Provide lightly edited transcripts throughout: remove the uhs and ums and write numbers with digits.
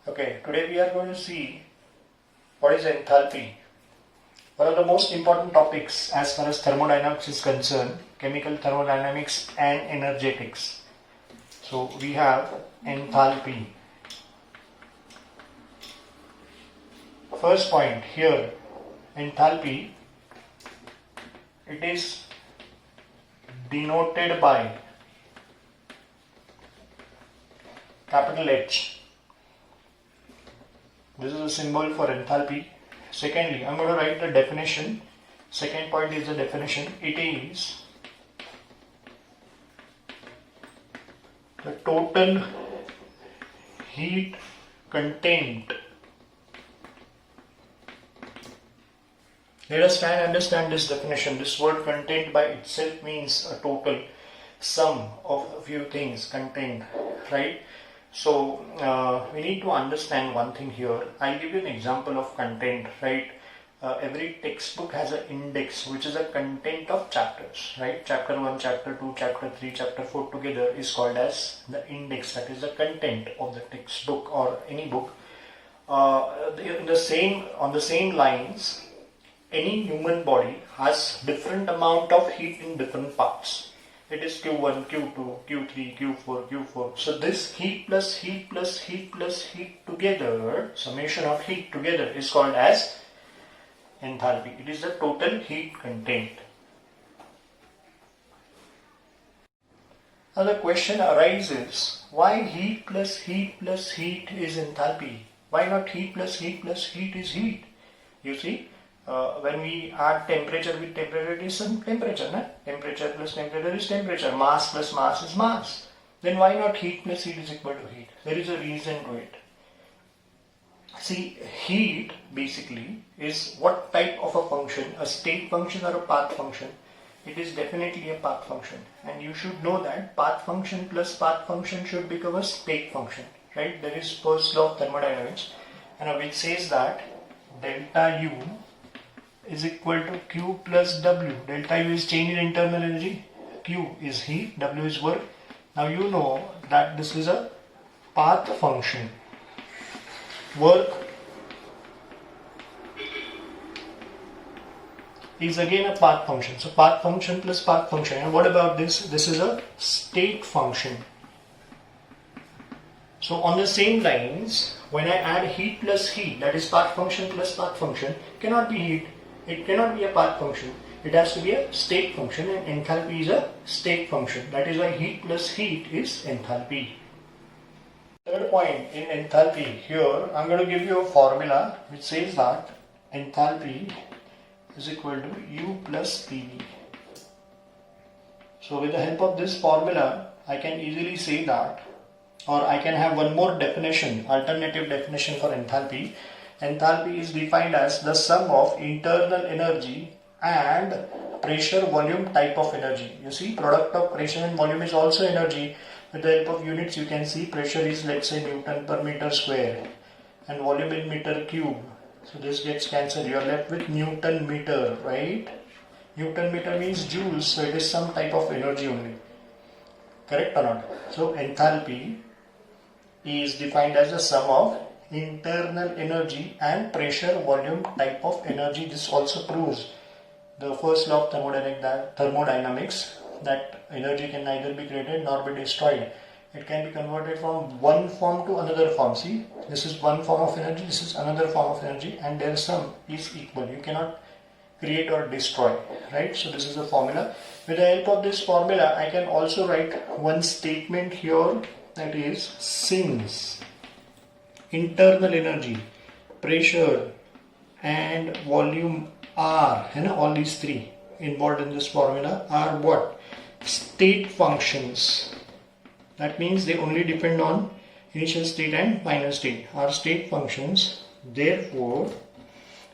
Okay, today we are going to see what is enthalpy. One of the most important topics as far as thermodynamics is concerned, chemical thermodynamics and energetics. So we have enthalpy. First point here, enthalpy, it is denoted by capital H. This is a symbol for enthalpy. Secondly, I'm going to write the definition. Second point is the definition. It is the total heat contained. Let us try and understand this definition. This word contained by itself means a total sum of a few things contained, right? So we need to understand one thing here. I'll give you an example of content, right? Every textbook has an index which is a content of chapters, right? Chapter 1, chapter 2, chapter 3, chapter 4 together is called as the index, that is the content of the textbook or any book. On the same lines, any human body has different amount of heat in different parts. It is Q1, Q2, Q3, Q4, Q4. So this heat plus heat plus heat plus heat together, summation of heat together is called as enthalpy. It is the total heat contained. Now the question arises, why heat plus heat plus heat is enthalpy? Why not heat plus heat plus heat is heat? You see? When we add temperature with temperature, it is some temperature, na? Temperature plus temperature is temperature, mass plus mass is mass. Then why not heat plus heat is equal to heat? There is a reason to it. See, heat basically is what type of a function, a state function or a path function? It is definitely a path function, and you should know that path function plus path function should become a state function, right? There is first law of thermodynamics, and which says that delta U is equal to Q plus W. Delta U is change in internal energy, Q is heat, W is work. Now you know that this is a path function. Work is again a path function. So path function plus path function. And what about this? This is a state function. So on the same lines, when I add heat plus heat, that is path function plus path function, cannot be heat. It cannot be a path function. It has to be a state function, and enthalpy is a state function. That is why heat plus heat is enthalpy. Third point in enthalpy, here I'm going to give you a formula which says that enthalpy is equal to U plus PV. So with the help of this formula, I can easily say that, or I can have one more definition, alternative definition for enthalpy. Enthalpy is defined as the sum of internal energy and pressure volume type of energy. You see, product of pressure and volume is also energy. With the help of units, you can see pressure is, let's say, Newton per meter square and volume in meter cube. So this gets cancelled. You are left with Newton meter, right? Newton meter means joules, so it is some type of energy only. Correct or not? So enthalpy is defined as the sum of internal energy and pressure volume type of energy. This also proves the first law of thermodynamics, that energy can neither be created nor be destroyed. It can be converted from one form to another form. See, this is one form of energy, this is another form of energy, and their sum is equal. You cannot create or destroy, right? So this is the formula. With the help of this formula, I can also write one statement here, that is, since internal energy, pressure and volume are, all these three involved in this formula are what? State functions. That means they only depend on initial state and final state, are state functions. Therefore,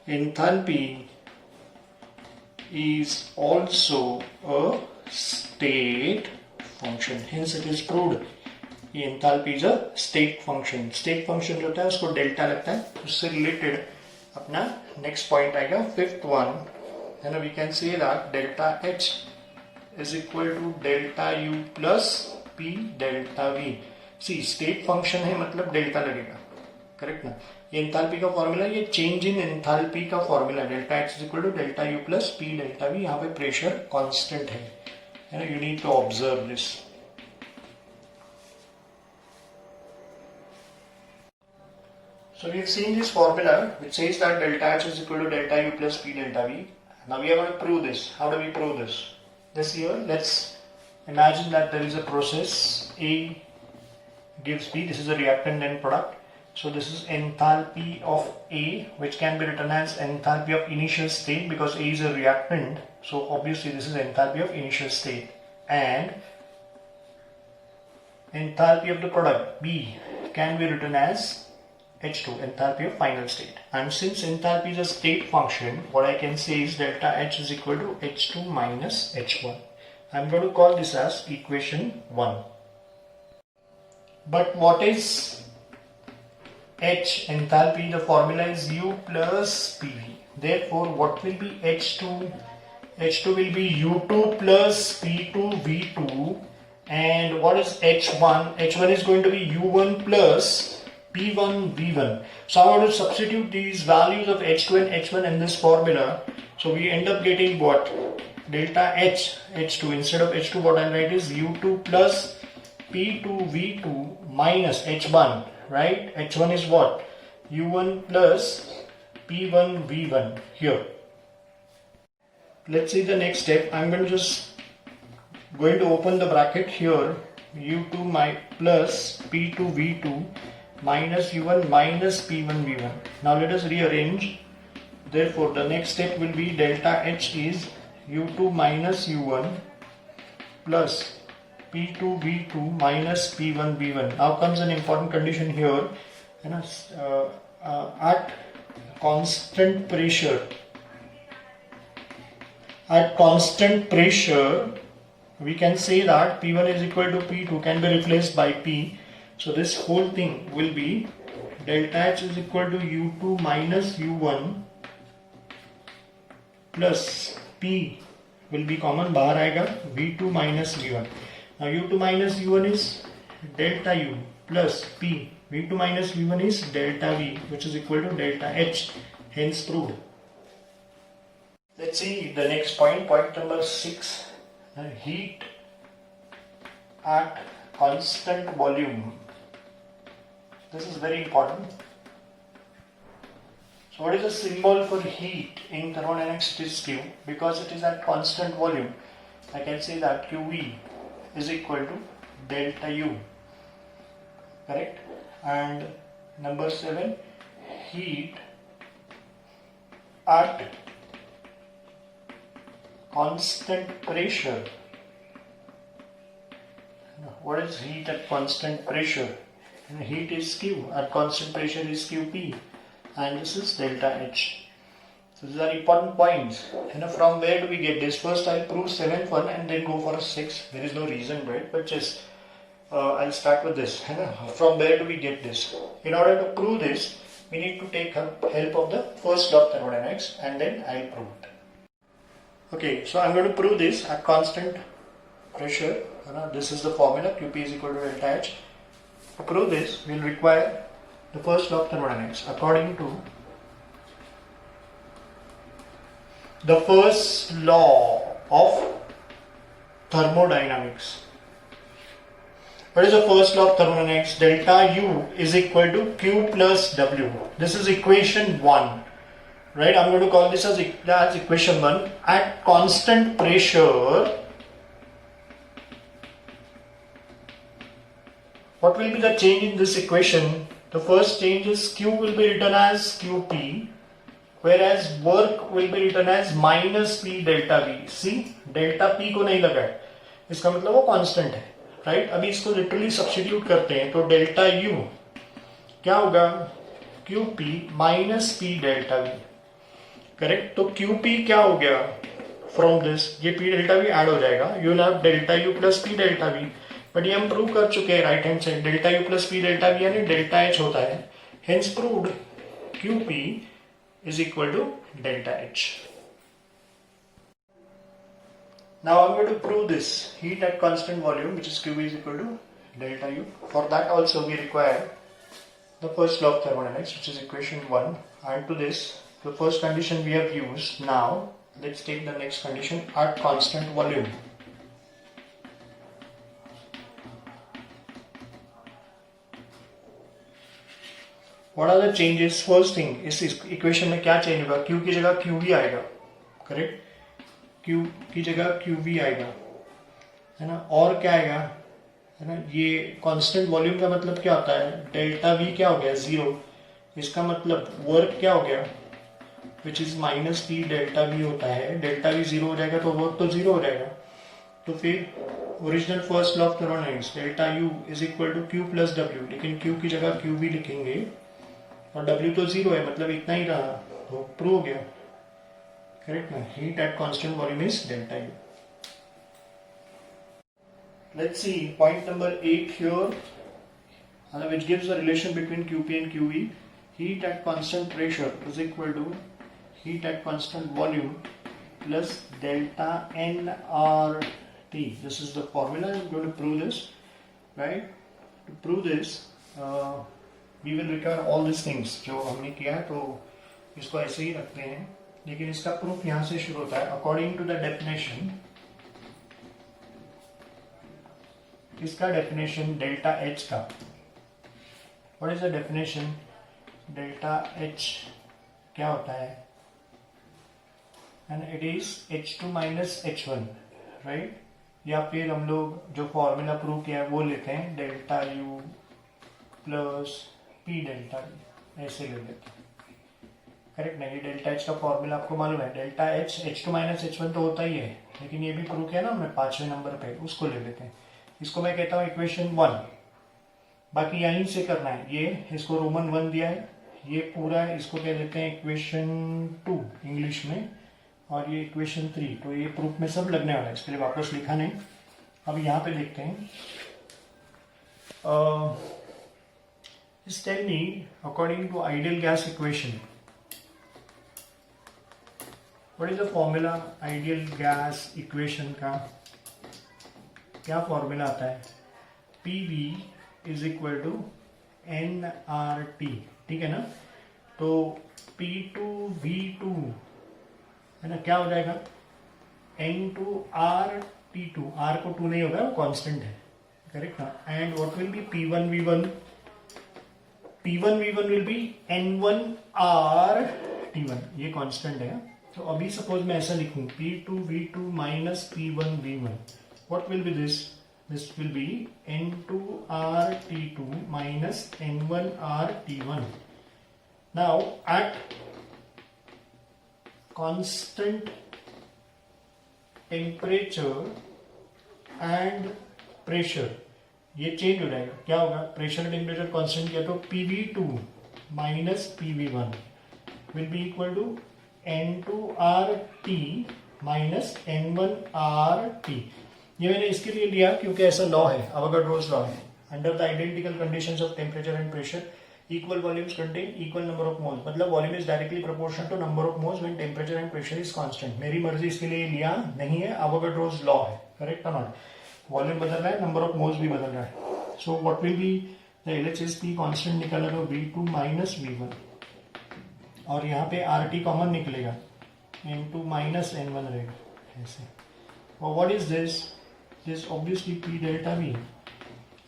enthalpy is also a state function. Hence it is proved enthalpy is a state function. State function जो होता है उसको delta लगता है. उससे related अपना next point आएगा, fifth one, है ना. We can say that delta H is equal to delta U plus P delta V. See state function है मतलब डेल्टा लगेगा. करेक्ट ना. ये एंथैल्पी का फॉर्मूला, ये चेंज इन एंथैल्पी का formula. Delta H is equal to delta U plus P delta V. यहाँ पे प्रेशर कांस्टेंट है ना. You need to observe this. So we have seen this formula which says that delta H is equal to delta U plus P delta V. Now we are going to prove this. How do we prove this? This here, let's imagine that there is a process A gives B. This is a reactant end product. So this is enthalpy of A, which can be written as enthalpy of initial state because A is a reactant. So obviously this is enthalpy of initial state. And enthalpy of the product B can be written as H2, enthalpy of final state. And since enthalpy is a state function, what I can say is delta H is equal to H2 minus H1. I'm going to call this as equation 1. But what is H enthalpy? The formula is U plus PV. Therefore, what will be H2? H2 will be U2 plus P2 V2. And what is H1? H1 is going to be U1 plus P1 V1. So I want to substitute these values of H2 and H1 in this formula. So we end up getting what? Delta H, H2. Instead of H2, what I write is U2 plus P2 V2 minus H1, right? H1 is what? U1 plus P1 V1 here. Let's see the next step. I'm going to open the bracket here. U2 plus P2 V2 minus U1 minus P1 V1. Now let us rearrange. Therefore the next step will be delta H is U2 minus U1 plus P2 V2 minus P1 V1. Now comes an important condition here. At constant pressure, we can say that P1 is equal to P2 can be replaced by P. So this whole thing will be delta H is equal to U2 minus U1 plus P will be common, बाहर आएगा V2 minus V1. Now U2 minus U1 is delta U plus P. V2 minus V1 is delta V, which is equal to delta H. Hence proved. Let's see the next point. Point number 6. Heat at constant volume. This is very important. So what is the symbol for heat in thermodynamics? It is Q. Because it is at constant volume, I can say that QV is equal to delta U. Correct? And number 7, heat at constant pressure. What is heat at constant pressure? Heat is Q, at constant pressure is QP, and this is delta H. So these are important points. From where do we get this? First I'll prove 7th one and then go for a 6th. There is no reason for it, but just I'll start with this. From where do we get this? In order to prove this, we need to take help of the first law of thermodynamics, and then I'll prove it. Okay, so I'm going to prove this at constant pressure. This is the formula, QP is equal to delta H. To prove this, we'll require the first law of thermodynamics. According to the first law of thermodynamics, what is the first law of thermodynamics? Delta U is equal to Q plus W. This is equation 1. Right? I'm going to call this as equation 1. At constant pressure, what will be the change in this equation? The first change is Q will be written as QP, whereas work will be written as minus P delta V. See, delta P को नहीं लगा है, इसका मतलब वो constant है, right? अभी इसको लिटरली सब्स्टिट्यूट करते हैं तो डेल्टा U क्या होगा? QP minus P delta V. Correct? तो QP क्या हो गया? फ्रॉम दिस ये P डेल्टा V ऐड हो जाएगा, you will have delta U plus P delta V. But ये हम प्रूव कर चुके हैं right hand side, delta U plus P delta V यानी डेल्टा H होता है. Hence proved QP is equal to delta H. Now I'm going to prove this heat at constant volume, which is QV is equal to delta U. For that also we require the first law of thermodynamics, which is equation 1, and to this, the first condition we have used. Now, let's take the next condition at constant volume. What are the changes? First thing, इस equation में क्या change होगा? Q की जगह QV आएगा, correct? Q की जगह QV आएगा, है ना? और क्या आएगा, है ना? ये कांस्टेंट वॉल्यूम का मतलब क्या होता है? डेल्टा V क्या हो गया? 0. इसका मतलब वर्क क्या हो गया? Which is minus T delta V होता है. डेल्टा V 0 हो जाएगा तो वर्क तो 0 हो जाएगा. तो फिर original first law of thermodynamics, delta U is equal to Q plus W, लेकिन Q की जगह QV लिखेंगे और W तो 0 है, मतलब इतना ही रहा, तो प्रूव हो गया, करेक्ट ना? Heat at constant volume is delta U. Let's see point number 8 here, which gives the relation between QP and QV. Heat at constant pressure is equal to heat at constant volume plus delta nRT. This is the formula. I'm going to prove this, right? To prove this, we will require all these things जो हमने किया है, तो इसको ऐसे ही रखते हैं, लेकिन इसका प्रूफ यहाँ से शुरू होता है. अकॉर्डिंग टू द डेफिनेशन, इसका डेफिनेशन डेल्टा H का, what is the definition? Delta H क्या होता है? And it is H2 minus H1, right? या फिर हम लोग जो फॉर्मूला प्रूव किया है वो लेते हैं, delta U plus P delta V, ऐसे ले लेते हैं, करेक्ट ना? ये डेल्टा H का फॉर्मूला आपको मालूम है. Delta H H2 minus H1 तो होता ही है, लेकिन ये भी प्रूव किया ना हमने 5वें नंबर पे, उसको ले लेते हैं. इसको मैं कहता हूँ इक्वेशन 1. बाकी यहीं से करना है. ये इसको रोमन 1 दिया है, ये पूरा इसको कह देते हैं इक्वेशन 2 इंग्लिश में, और ये इक्वेशन 3. तो ये प्रूफ में सब लगने वाला है, इसके लिए वापस लिखा नहीं. अब यहाँ पे देखते हैं. Tell me according to ideal gas equation, what is the formula ideal gas equation का? क्या फॉर्मूला आता है? PV is equal to nRT, ठीक है ना? तो P2V2 है ना, क्या हो जाएगा? N2RT2. R को 2 नहीं होगा, वो कांस्टेंट है, करेक्ट ना? And what will be P1V1? P1V1 will be N1RT1, ये कांस्टेंट है. तो अभी सपोज मैं ऐसा लिखूं, P2V2 minus P1V1, what will be this? This will be N2RT2 minus N1RT1. Now at constant temperature and pressure, ये change हो जाएगा. क्या होगा? प्रेशर टेम्परेचर कांस्टेंट किया तो PV2 minus PV1 will be equal to N2RT minus N1RT. ये मैंने इसके लिए लिया क्योंकि ऐसा लॉ है, अवोगाड्रोस लॉ है. Under the identical conditions of temperature and pressure, equal volumes contain equal number of moles. मतलब volume is directly proportional to number of moles when temperature and pressure is constant. मेरी मर्जी इसके लिए लिया नहीं है, Avogadro's law है, correct और नॉट? वॉल्यूम बदल रहा है, नंबर ऑफ मोल्स भी बदल रहा है. So what will be the LHS P constant निकला तो V2 माइनस V1, और यहाँ पे RT कॉमन निकलेगा, N2 माइनस N1 रहेगा, ऐसे. और what is this? This obviously P delta V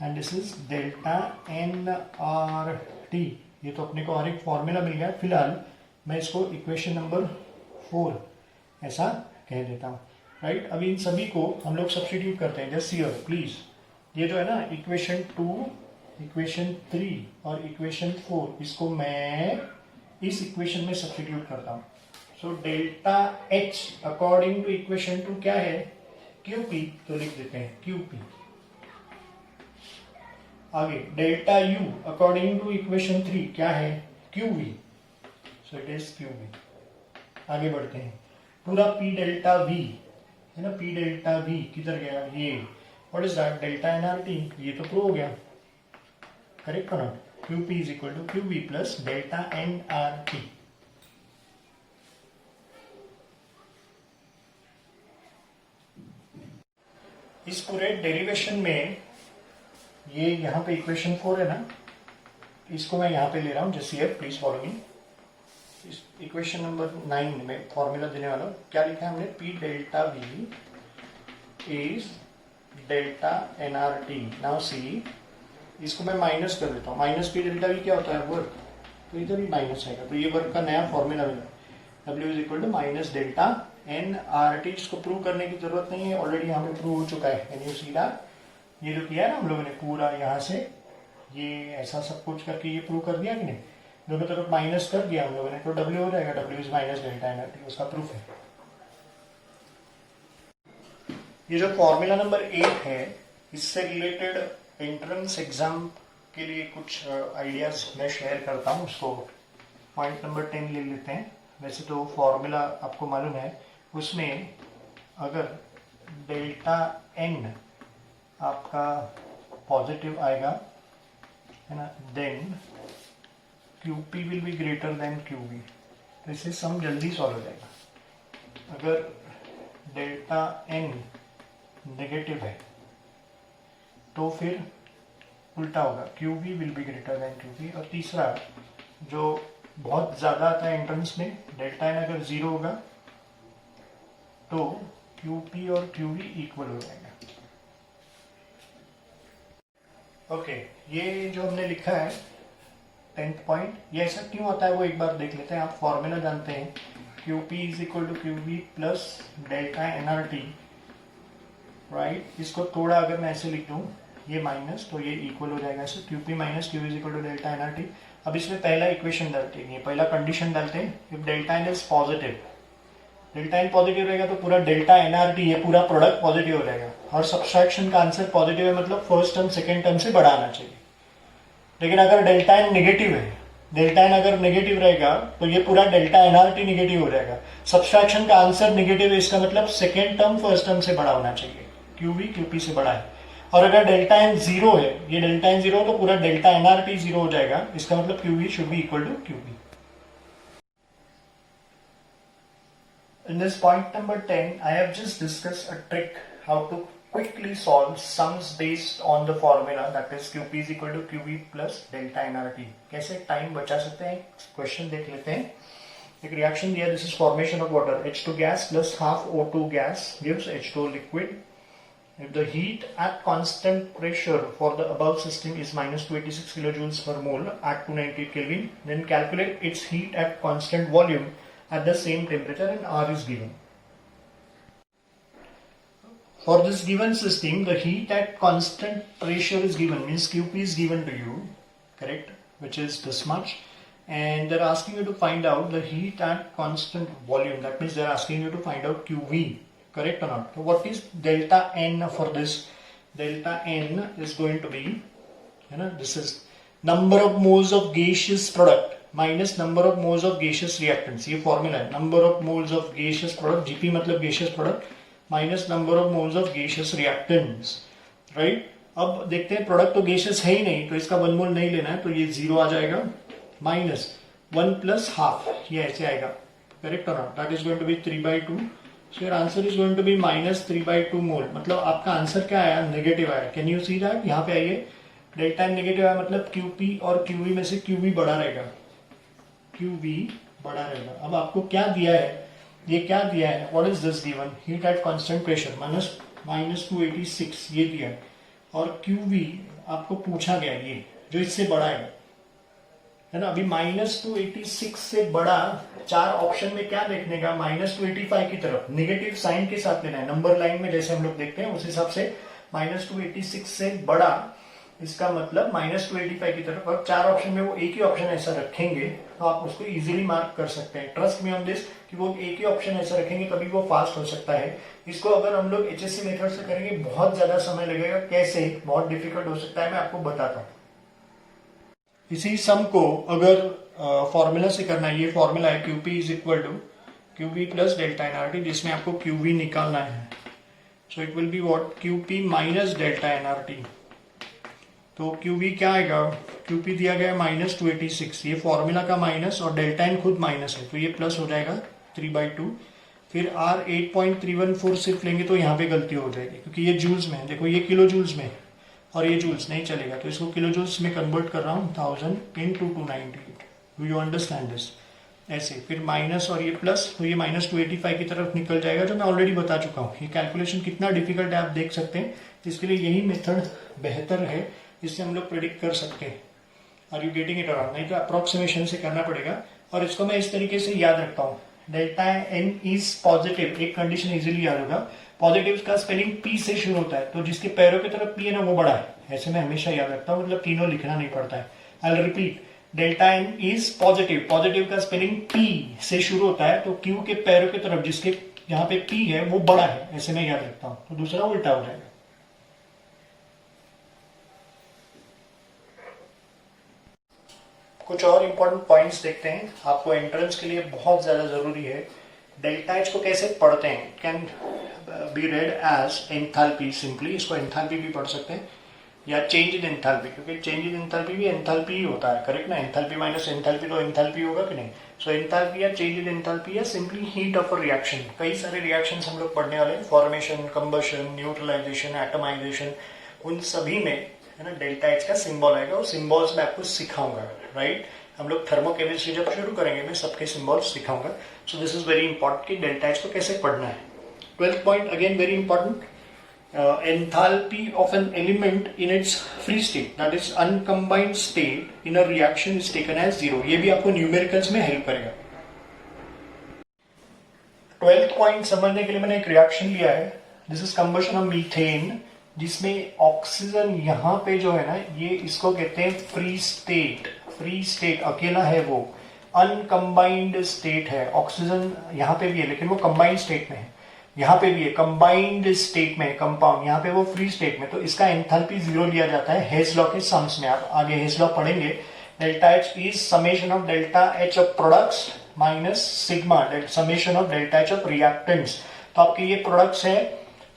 and this is delta nRT. ये तो अपने को और एक फॉर्मूला मिल गया. फिलहाल मैं इसको इक्वेशन नंबर 4 ऐसा कह देता हूँ, राइट? अभी इन सभी को हम लोग सब्स्टिट्यूट करते हैं. जस्ट हियर प्लीज, ये जो है ना इक्वेशन 2, इक्वेशन 3 और इक्वेशन 4, इसको मैं इस इक्वेशन में सब्स्टिट्यूट करता हूँ. So delta H according to equation 2 क्या है? QP, तो लिख देते हैं QP. आगे delta U according to equation 3 क्या है? QV. So it is QV. आगे बढ़ते हैं. पूरा P डेल्टा V है ना, P डेल्टा V किधर गया? ये what is that? Delta nRT. ये तो प्रूव हो गया, करेक्ट और not? QP is equal to QV plus delta nRT. इस पूरे डेरिवेशन में ये यहाँ पे इक्वेशन 4 है ना, इसको मैं यहाँ पे ले रहा हूँ JCF, प्लीज फॉलो मी। इस इक्वेशन नंबर 9 में फॉर्मूला देने वाला हूँ। क्या लिखा है हमने, P delta V is delta NRT। Now see, इसको मैं माइनस कर देता हूँ। माइनस P डेल्टा V क्या होता है, वर्क, तो इधर भी माइनस आएगा, तो ये वर्क का नया फॉर्मूला मिला, W is equal to minus delta NRT। इसको प्रूव करने की जरूरत नहीं है, ऑलरेडी यहाँ पे प्रूव हो चुका है। Can you see that? ये जो किया है ना हम लोगों ने, पूरा यहाँ से ये ऐसा सब कुछ करके ये प्रूव कर दिया कि नहीं, दोनों तरफ माइनस कर दिया हम लोगों ने, तो W हो जाएगा, W is minus delta NRT, उसका प्रूफ है। ये जो फॉर्मूला नंबर 8 है, इससे रिलेटेड एंट्रेंस एग्जाम के लिए कुछ आइडियाज मैं शेयर करता हूँ। उसको पॉइंट नंबर 10 ले लेते हैं। वैसे तो फॉर्मूला आपको मालूम है, उसमें अगर डेल्टा n आपका पॉजिटिव आएगा, है ना, then QP will be greater than QV। तो इससे सम जल्दी सॉल्व हो जाएगा। अगर डेल्टा n नेगेटिव है तो फिर उल्टा होगा, QV will be greater then QP। और तीसरा जो बहुत ज्यादा आता है एंट्रेंस में, डेल्टा n अगर 0 होगा तो QP और QV इक्वल हो जाएगा। ओके, ये जो हमने लिखा है 10th पॉइंट, ये ऐसा क्यों होता है वो एक बार देख लेते हैं। आप फॉर्मूला जानते हैं, QP is equal to QV plus delta NRT, right. इसको थोड़ा अगर मैं ऐसे लिख दूं, ये माइनस, तो ये इक्वल हो जाएगा ऐसे, QP minus QV is equal to delta NRT। अब इसमें पहला इक्वेशन डालते हैं, ये पहला कंडीशन डालते हैं, if delta n is positive, delta n positive रहेगा तो पूरा डेल्टा NRT, ये पूरा प्रोडक्ट पॉजिटिव हो जाएगा। और सब्सट्रैक्शन का आंसर पॉजिटिव है, मतलब फर्स्ट टर्म सेकेंड टर्म से बड़ा आना चाहिए। लेकिन अगर डेल्टा n नेगेटिव है, डेल्टा n अगर नेगेटिव रहेगा तो ये पूरा डेल्टा NRT नेगेटिव हो जाएगा। सब्सट्रैक्शन का आंसर नेगेटिव है, इसका मतलब सेकेंड टर्म फर्स्ट टर्म से बड़ा होना चाहिए, QV QP से बड़ा है। और अगर डेल्टा n 0 है, ये डेल्टा n 0 तो पूरा डेल्टा NRT 0 हो जाएगा, इसका मतलब QV should be equal to QP। In this point number 10, I have just discussed a trick how to quickly solve sums based on the formula that is QP is equal to QV plus delta NRT। कैसे time बचा सकते हैं, question देख लेते हैं। एक reaction दिया, this is formation of water, H2 gas plus half O2 gas gives H2 liquid। If the heat at constant pressure for the above system is minus 286 kilojoules per mole at 298 Kelvin, then calculate its heat at constant volume at the same temperature and R is given. For this given system, the heat at constant pressure is given, means QP is given to you, correct, which is this much, and they're asking you to find out the heat at constant volume. That means they're asking you to find out QV, correct or not. So what is delta N for this? Delta N is going to be, you know, this is number of moles of gaseous product minus number of moles of gaseous reactants, ये formula है। Number of moles of gaseous product, GP मतलब gaseous product, minus number of moles of gaseous reactants, right. अब देखते हैं, product तो gaseous है ही नहीं, तो इसका 1 मोल नहीं लेना है, तो ये 0 आ जाएगा, माइनस 1 प्लस हाफ, ये ऐसे आएगा, करेक्ट और not, that is going to be 3/2। So your answer is going to be minus 3/2 mole. मतलब आपका आंसर क्या आया, नेगेटिव आया। Can you see that? यहाँ पे आइए, डेल्टा नेगेटिव आया, मतलब QP और QV में से QV बड़ा रहेगा, QV बड़ा रहेगा। अब आपको क्या दिया है, ये क्या दिया है, what is this given, heat at constant pressure minus 286 ये दिया है, और QV आपको पूछा गया ये जो इससे बड़ा है ना। अभी माइनस 286 से बड़ा 4 ऑप्शन में क्या देखने का, माइनस 285 की तरफ निगेटिव साइन के साथ लेना है, नंबर लाइन में जैसे हम लोग देखते हैं उस हिसाब से माइनस 286 से बड़ा, इसका मतलब माइनस 285 की तरफ। अब 4 ऑप्शन में वो एक ही ऑप्शन ऐसा रखेंगे तो आप उसको इजीली मार्क कर सकते हैं। ट्रस्ट मी ऑन दिस कि वो एक ही ऑप्शन ऐसा रखेंगे तभी वो फास्ट हो सकता है। इसको अगर हम लोग HSC मेथड से करेंगे बहुत ज्यादा समय लगेगा, कैसे, बहुत डिफिकल्ट हो सकता है, मैं आपको बताता हूँ। इसी सम को अगर फॉर्मूला से करना है, ये फॉर्मूला है QP is equal to QV plus delta NRT, जिसमें आपको QV निकालना है। So it will be what, QP minus delta NRT। तो QV क्या आएगा, QP दिया गया माइनस 286, ये फॉर्मूला का माइनस और डेल्टा n खुद माइनस है, तो ये प्लस हो जाएगा 3/2। फिर R 8.314 सिर्फ लेंगे तो यहाँ पे गलती हो जाएगी, क्योंकि ये जूल्स में है, देखो ये किलो जूल्स में, और ये जूल्स नहीं चलेगा, तो इसको किलो जूल्स में कन्वर्ट कर रहा हूँ 1000 into 298। Do you understand this? ऐसे फिर माइनस और ये प्लस, तो ये माइनस 285 की तरफ निकल जाएगा, जो मैं ऑलरेडी बता चुका हूँ। ये कैलकुलेशन कितना डिफिकल्ट है आप देख सकते हैं, इसके लिए यही मेथड बेहतर है, इससे हम लोग प्रेडिक्ट कर सकते हैं। Are you getting it around? नहीं तो अप्रोक्सीमेशन से करना पड़ेगा। और इसको मैं इस तरीके से याद रखता हूँ, डेल्टा एन इज पॉजिटिव, एक कंडीशन इजीली याद होगा, पॉजिटिव का स्पेलिंग पी से शुरू होता है, तो जिसके पैरों की तरफ पी है ना वो बड़ा है, ऐसे मैं हमेशा याद रखता हूँ, मतलब तीनों लिखना नहीं पड़ता है। I will repeat, delta N is positive, positive का स्पेलिंग पी से शुरू होता है, तो क्यू के पैरों की तरफ जिसके यहाँ पे पी है वो बड़ा है, ऐसे मैं याद रखता हूँ, तो दूसरा उल्टा हो जाएगा। कुछ और इंपॉर्टेंट पॉइंट्स देखते हैं, आपको एंट्रेंस के लिए बहुत ज्यादा जरूरी है। डेल्टा एच को कैसे पढ़ते हैं? Can be read as enthalpy, simply इसको एंथैल्पी भी पढ़ सकते हैं, या चेंज इन एंथैल्पी, क्योंकि चेंज इन एंथैल्पी भी एंथैल्पी ही होता है, करेक्ट ना? एंथैल्पी माइनस एंथैल्पी तो एंथैल्पी होगा कि नहीं? सो एंथैल्पी या चेंज इन एंथैल्पी या simply heat of a reaction. कई सारे रिएक्शंस हम लोग पढ़ने वाले हैं, फॉर्मेशन, कंबशन, न्यूट्रलाइजेशन, एटमाइजेशन, उन सभी में है ना डेल्टा एच का सिंबल आएगा, और सिंबल्स मैं आपको सिखाऊंगा, राइट? हम लोग थर्मोकेमिस्ट्री जब शुरू करेंगे मैं सबके सिंबल्स सिखाऊंगा। So this is very important कि डेल्टा एच को कैसे पढ़ना है। 12th point again very important, enthalpy of an element in its free state, that is uncombined state in a reaction is taken as 0। ये भी आपको numericals में help करेगा। 12th पॉइंट समझने के लिए मैंने एक रिएक्शन लिया है, this is combustion of methane, जिसमें ऑक्सीजन यहाँ पे जो है ना, ये इसको कहते हैं फ्री स्टेट। फ्री स्टेट अकेला है वो, अनकम्बाइंड स्टेट है। ऑक्सीजन यहाँ पे भी है लेकिन वो कंबाइंड स्टेट में है, यहाँ पे भी है कंबाइंड स्टेट में, कंपाउंड, यहाँ पे वो फ्री स्टेट में, तो इसका एंथैल्पी 0 लिया जाता है हेज लॉ के सम्स में। आप आगे हेज लॉ पढ़ेंगे। Delta H is summation of delta H of products minus sigma summation of delta H of reactants. तो आपके ये प्रोडक्ट्स है,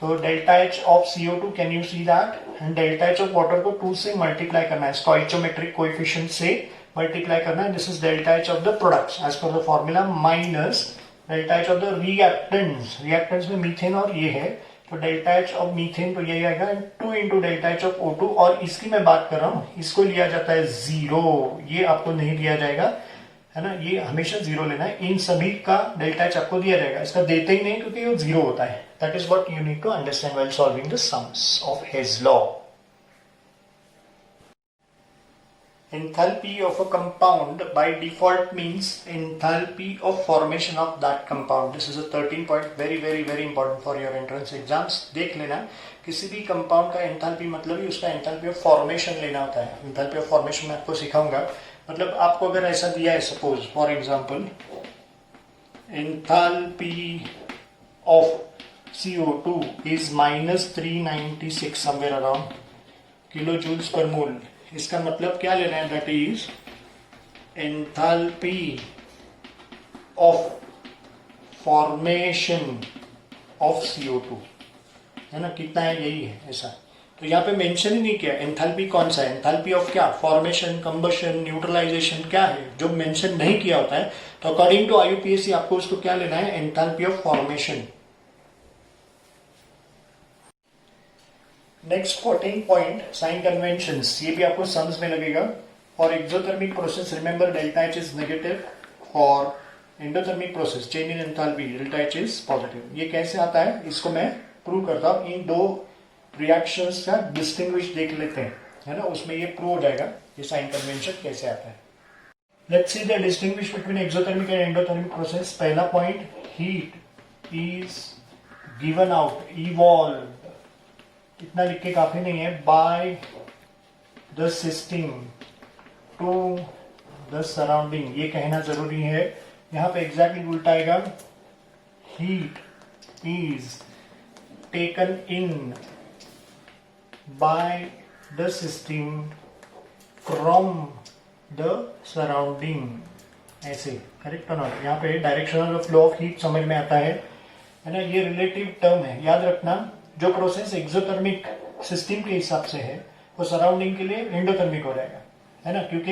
तो delta H of CO2 can you see that, and delta H of water को 2 से multiply करना है, स्टोइचोमेट्रिक coefficient से मल्टीप्लाई करना है। This is delta H of the products as per the formula, minus delta H of the reactants, reactants में methane और ये है, तो डेल्टा एच ऑफ मीथेन तो ये आएगा 2 into delta H of O2, और इसकी मैं बात कर रहा हूँ, इसको लिया जाता है 0, ये आपको नहीं दिया जाएगा, है ना? ये हमेशा 0 लेना है। इन सभी का डेल्टा एच आपको दिया जाएगा, इसका देते ही नहीं क्योंकि ये 0 होता है। That is what you need to understand while solving the sums of Hess law. Enthalpy of a compound by default means enthalpy of formation of that compound. This is a 13 point, very important for your entrance exams. देख लेना, किसी भी compound का enthalpy मतलब ही उसका enthalpy of formation लेना होता है। एंथैल्पी ऑफ फॉर्मेशन मैं आपको सिखाऊंगा। मतलब आपको अगर ऐसा दिया है, suppose for example enthalpy of CO2 is -396 somewhere around kilo joules per mole, इसका मतलब क्या लेना है? That is enthalpy of formation of CO2, है ना? कितना है? यही है ऐसा। तो यहाँ पे मेंशन ही नहीं किया एंथैल्पी कौन सा है, एंथैल्पी ऑफ क्या, फॉर्मेशन, कंबशन, न्यूट्रलाइजेशन क्या है, जो मेंशन नहीं किया होता है। तो अकॉर्डिंग टू IUPAC आपको उसको क्या लेना है? Enthalpy of formation. Next 14 point, sign conventions, ये भी आपको सम्स में लगेगा। For exothermic process remember delta H is negative, for endothermic process change in enthalpy delta H is positive. ये कैसे आता है इसको मैं प्रूव करता हूँ। इन दो रिएक्शंस का डिस्टिंग्विश देख लेते हैं, है ना? उसमें ये प्रूव हो जाएगा ये साइन कन्वेंशन कैसे आता है। Let's see the distinguish between exothermic and endothermic process. पहला point, heat is given out, evolve, इतना लिख के काफी नहीं है, by the system to the surrounding, ये कहना जरूरी है। यहां पे एग्जैक्टली उल्टा आएगा, heat is taken in by the system from the surrounding, ऐसे करेक्ट ना? यहाँ पे डायरेक्शनल फ्लो ऑफ हीट समझ में आता है ना? ये रिलेटिव टर्म है, याद रखना। जो प्रोसेस एक्सोथर्मिक सिस्टम के हिसाब से है वो सराउंडिंग के लिए एंडोथर्मिक हो जाएगा, है ना? क्योंकि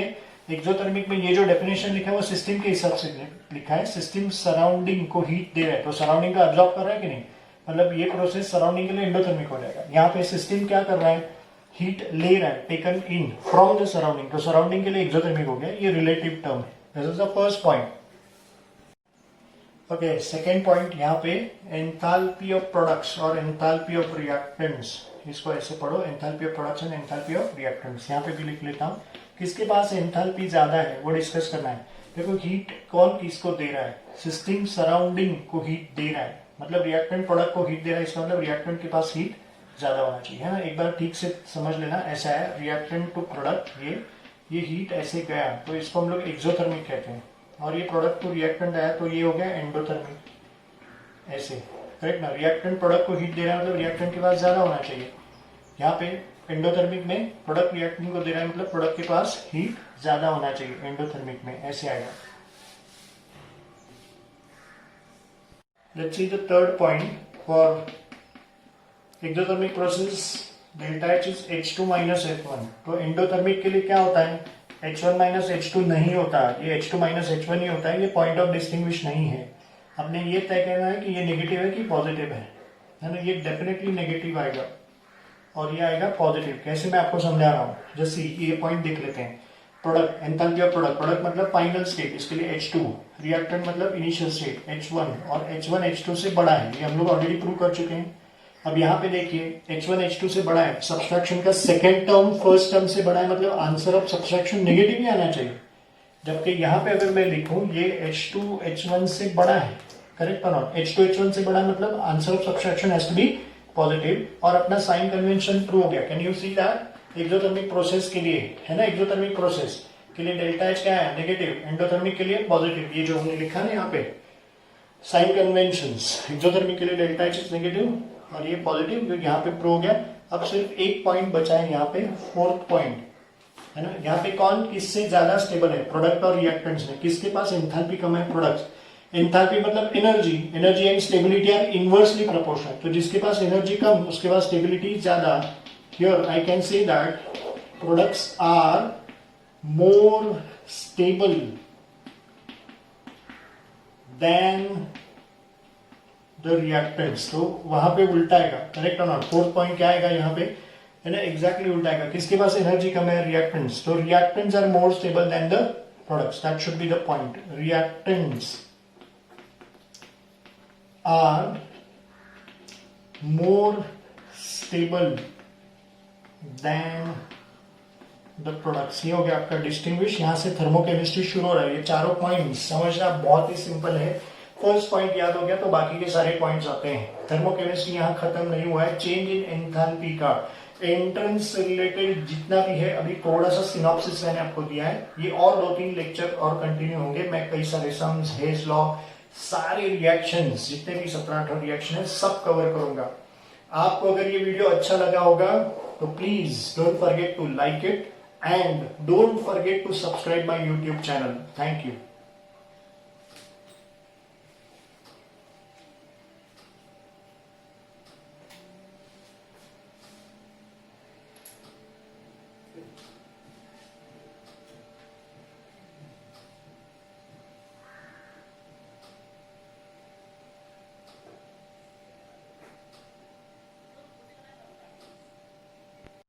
एक्सोथर्मिक में ये जो डेफिनेशन लिखा है वो सिस्टम के हिसाब से लिखा है। सिस्टम सराउंडिंग को हीट दे रहा है तो सराउंडिंग का अब्जॉर्ब कर रहा है कि नहीं, मतलब ये प्रोसेस सराउंडिंग के लिए एंडोथर्मिक हो जाएगा। यहाँ पे सिस्टम क्या कर रहा है? हीट ले रहा है, taken in from the surrounding, तो सराउंडिंग के लिए एक्सोथर्मिक हो गया, ये रिलेटिव टर्म है. This is the first point. Okay, second point यहाँ पे एंथैल्पी ऑफ प्रोडक्ट्स और एंथैल्पी ऑफ रिएक्टेंट्स. इसको ऐसे पढ़ो, enthalpy of products and enthalpy of reactants. यहाँ पे भी लिख लेता हूँ. किसके पास एंथैल्पी ज्यादा है वो डिस्कस करना है. देखो हीट कौन किसको दे रहा है, सिस्टम सराउंडिंग को हीट दे रहा है, मतलब रिएक्टेंट प्रोडक्ट को हीट दे रहा है, इसका मतलब रिएक्टेंट के पास हीट ज्यादा होना चाहिए, है ना. एक बार ठीक से समझ लेना. ऐसा है रिएक्टेंट टू प्रोडक्ट, ये हीट ऐसे गया तो इसको हम लोग एक्सोथर्मिक कहते हैं, और ये प्रोडक्ट टू रिएक्टेंट आया तो ये हो गया एंडोथर्मिक. ऐसे करेक्ट ना. रिएक्टेंट प्रोडक्ट को हीट दे रहा है मतलब रिएक्टेंट के पास ज्यादा होना चाहिए. यहाँ पे एंडोथर्मिक में प्रोडक्ट रिएक्टेंट को दे रहा है मतलब प्रोडक्ट के पास हीट ज्यादा होना चाहिए. एंडोथर्मिक में ऐसे आएगा. Let's see the third point for exothermic process. Delta H is H2 minus H1. तो एंडोथर्मिक के लिए क्या होता है, H1 माइनस H2 नहीं होता, ये H2 माइनस H1 ही होता है. ये पॉइंट ऑफ डिस्टिंग्विश नहीं है. अपने ये तय करना है कि ये नेगेटिव है कि पॉजिटिव है ना. ये डेफिनेटली नेगेटिव आएगा और ये आएगा पॉजिटिव. कैसे मैं आपको समझा रहा हूँ. जैसे ये पॉइंट देख लेते हैं. Product, enthalpy of product, product मतलब फाइनल स्टेट, इसके लिए H2. रिएक्टेंट मतलब इनिशियल स्टेट H1, और H1 H2 से बड़ा है, ये हम लोग ऑलरेडी प्रूव कर चुके हैं. अब यहाँ पे देखिए H1 H2 से बड़ा है, सब्सट्रैक्शन का सेकेंड टर्म फर्स्ट टर्म से बड़ा है, मतलब आंसर ऑफ सब्सट्रैक्शन नेगेटिव ही आना चाहिए. जबकि यहाँ पे अगर मैं लिखूं ये H2 H1 से बड़ा है, करेक्ट और नॉट. H2 H1 से बड़ा मतलब answer of subtraction has to be positive, और अपना साइन कन्वेंशन ट्रू हो गया. Can you see that. Exothermic process के लिए है ना, एक्सोथर्मिक प्रोसेस के लिए डेल्टा एच क्या है, नेगेटिव. एंडोथर्मिक के लिए पॉजिटिव. ये जो हमने लिखा ना यहाँ पे साइन कन्वेंशंस, एक्सोथर्मिक के लिए डेल्टा एच इज नेगेटिव और ये पॉजिटिव, जो यहाँ पे प्रूव हो गया. अब सिर्फ एक पॉइंट बचा है यहाँ पे, फोर्थ पॉइंट है ना. यहाँ पे कौन किससे ज्यादा स्टेबल है, प्रोडक्ट और रिएक्टेंट्स में. किसके पास एंथैल्पी कम है, प्रोडक्ट्स. एंथैल्पी मतलब energy, energy and stability are inversely proportional. तो जिसके पास एनर्जी कम उसके पास स्टेबिलिटी ज्यादा. Here I can say that products are more stable than the reactants. तो वहां पे उल्टा आएगा, करेक्ट और नॉट. फोर्थ पॉइंट क्या आएगा यहाँ पे, है ना, एग्जैक्टली उल्टा आएगा. किसके पास एनर्जी कम है, रिएक्टेंट्स. तो reactants are more stable than the products. That should be the point. Reactants are more stable than the products. ये हो गया आपका डिस्टिंग्विश. यहां से थर्मोकेमिस्ट्री शुरू हो रहा है. ये चारों पॉइंट्स समझना बहुत ही सिंपल है. फर्स्ट पॉइंट याद हो गया तो बाकी के सारे पॉइंट्स आते हैं. थर्मोकेमिस्ट्री यहाँ खत्म नहीं हुआ है. चेंज इन एंथैल्पी का एंट्रेंस से रिलेटेड जितना भी है अभी थोड़ा सा सिनॉप्सिस मैंने आपको दिया है. ये और 2-3 लेक्चर और कंटिन्यू होंगे. मैं कई सारे सम्स, हेज लॉ, सारे रिएक्शंस, जितने भी 17-18 रिएक्शन है सब कवर करूंगा. आपको अगर ये वीडियो अच्छा लगा होगा तो please don't forget to like it and don't forget to subscribe my YouTube channel. Thank you.